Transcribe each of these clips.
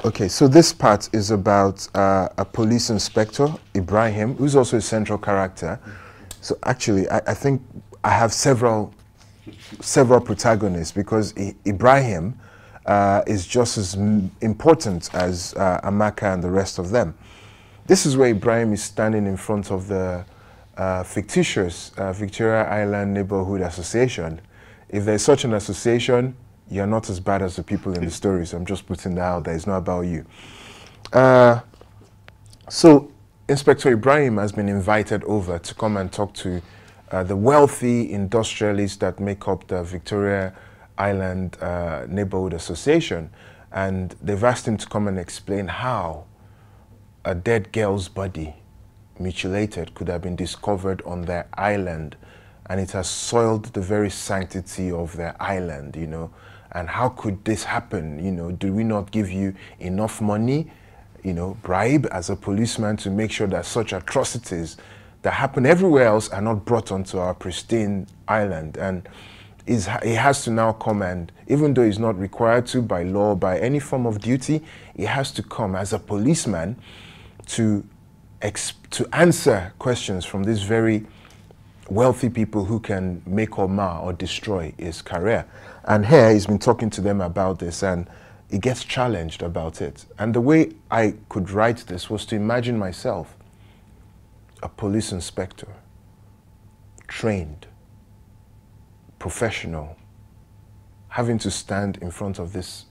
Okay, so this part is about a police inspector, Ibrahim, who's also a central character. So actually, I think I have several protagonists because Ibrahim is just as important as Amaka and the rest of them. This is where Ibrahim is standing in front of the fictitious Victoria Island Neighborhood Association. If there's such an association, you're not as bad as the people in the story, so I'm just putting that out there. It's not about you. So Inspector Ibrahim has been invited over to come and talk to the wealthy industrialists that make up the Victoria Island Neighborhood Association. And they've asked him to come and explain how a dead girl's body, mutilated, could have been discovered on their island, and it has soiled the very sanctity of their island, you know. And how could this happen? You know, do we not give you enough money, you know, bribe as a policeman to make sure that such atrocities that happen everywhere else are not brought onto our pristine island? And he has to now come, and even though he's not required to by law, by any form of duty, he has to come as a policeman to answer questions from these very wealthy people who can make or mar or destroy his career. And here he's been talking to them about this, and he gets challenged about it. And the way I could write this was to imagine myself a police inspector, trained, professional, having to stand in front of these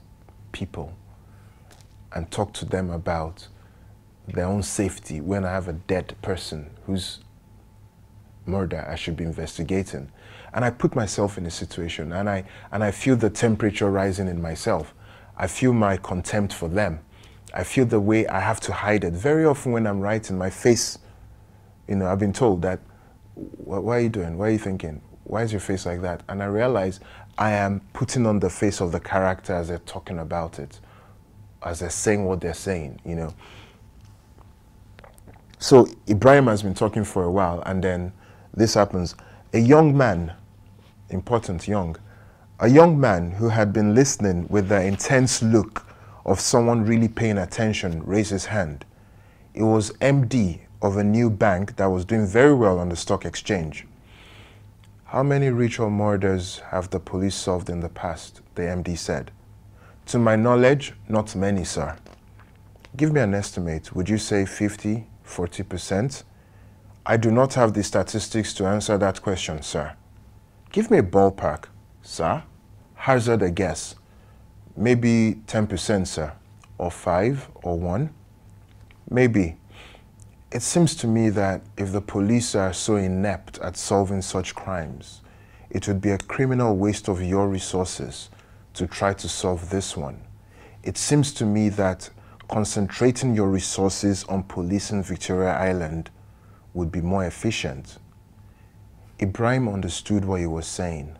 people and talk to them about their own safety when I have a dead person whose murder I should be investigating. And I put myself in a situation, and I feel the temperature rising in myself. I feel my contempt for them. I feel the way I have to hide it. Very often when I'm writing, my face, you know, I've been told that, what are you doing? What are you thinking? Why is your face like that? And I realize I am putting on the face of the character as they're talking about it, as they're saying what they're saying, you know. So Ibrahim has been talking for a while, and then this happens. A young man, important young, a young man who had been listening with the intense look of someone really paying attention raised his hand. It was MD of a new bank that was doing very well on the stock exchange. How many ritual murders have the police solved in the past? The MD said. To my knowledge, not many, sir. Give me an estimate. Would you say 50, 40%? I do not have the statistics to answer that question, sir. Give me a ballpark, sir. Hazard a guess. Maybe 10%, sir. Or 5 or 1. Maybe. It seems to me that if the police are so inept at solving such crimes, it would be a criminal waste of your resources to try to solve this one. It seems to me that concentrating your resources on policing Victoria Island would be more efficient. Ibrahim understood what he was saying.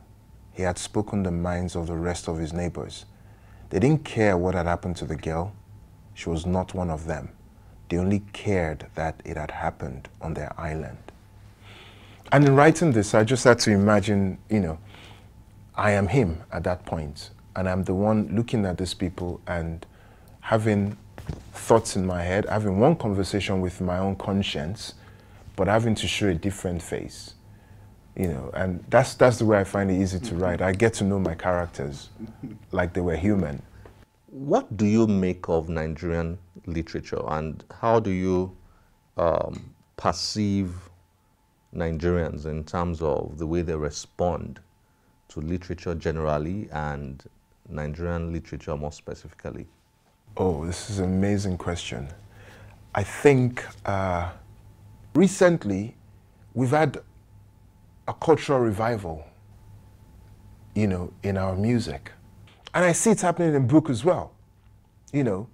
He had spoken the minds of the rest of his neighbors. They didn't care what had happened to the girl. She was not one of them. They only cared that it had happened on their island. And in writing this, I just had to imagine, you know, I am him at that point, and I'm the one looking at these people and having thoughts in my head, having one conversation with my own conscience, but having to show a different face, you know. And that's the way I find it easy to write. I get to know my characters like they were human. What do you make of Nigerian literature, and how do you perceive Nigerians in terms of the way they respond to literature generally and Nigerian literature more specifically? Oh, this is an amazing question. I think recently we've had a cultural revival, you know, in our music. And I see it happening in book as well. You know,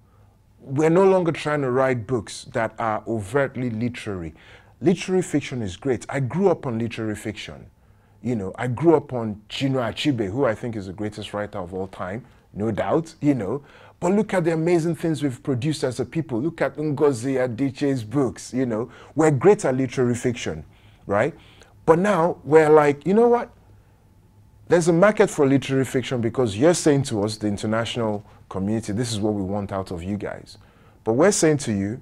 we're no longer trying to write books that are overtly literary. Literary fiction is great. I grew up on literary fiction. You know, I grew up on Chinua Achebe, who I think is the greatest writer of all time, no doubt, you know. But look at the amazing things we've produced as a people. Look at Ngozi Adichie's books, you know. We're great at literary fiction, right? But now we're like, you know what? there's a market for literary fiction because you're saying to us, the international community, this is what we want out of you guys. But we're saying to you,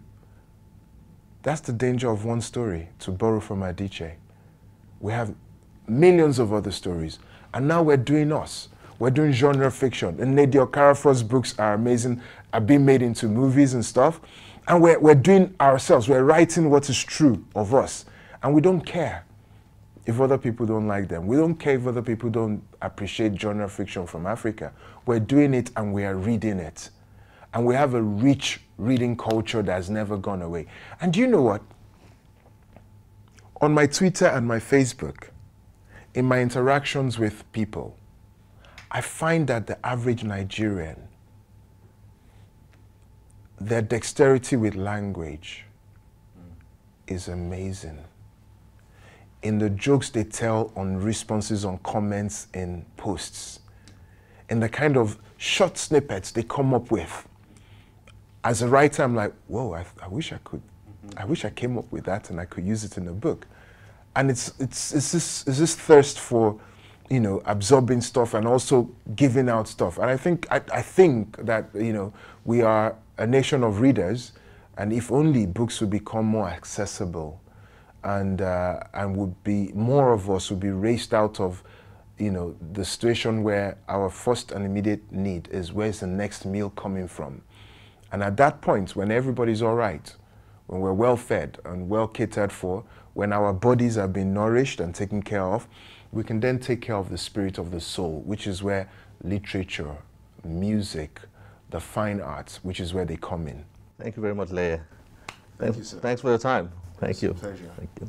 that's the danger of one story, to borrow from Adichie. We have millions of other stories. And now we're doing us. We're doing genre fiction. And Nnedi Okorafor's books are amazing, are being made into movies and stuff. And we're doing ourselves. We're writing what is true of us. And we don't care if other people don't like them. We don't care if other people don't appreciate genre fiction from Africa. We're doing it and we are reading it. And we have a rich reading culture that's never gone away. And do you know what? On my Twitter and my Facebook, in my interactions with people, I find that the average Nigerian, their dexterity with language is amazing. In the jokes they tell on responses on comments in posts, in the kind of short snippets they come up with. As a writer, I'm like, whoa, I wish I could. I wish I came up with that and I could use it in a book. And it's this thirst for, you know, absorbing stuff and also giving out stuff. And I think that, you know, we are a nation of readers, and if only books would become more accessible, and would be more of us would be raised out of, you know, the situation where our first and immediate need is where's the next meal coming from. And at that point, when everybody's all right, when we're well fed and well catered for, when our bodies are being nourished and taken care of, we can then take care of the spirit of the soul, which is where literature, music, the fine arts, which is where they come in. Thank you very much, Leye. Thank you, sir. Thanks for your time. Thank you. It's a pleasure. Thank you.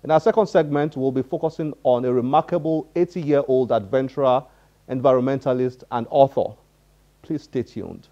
In our second segment, we'll be focusing on a remarkable 80-year-old adventurer, environmentalist, and author. Please stay tuned.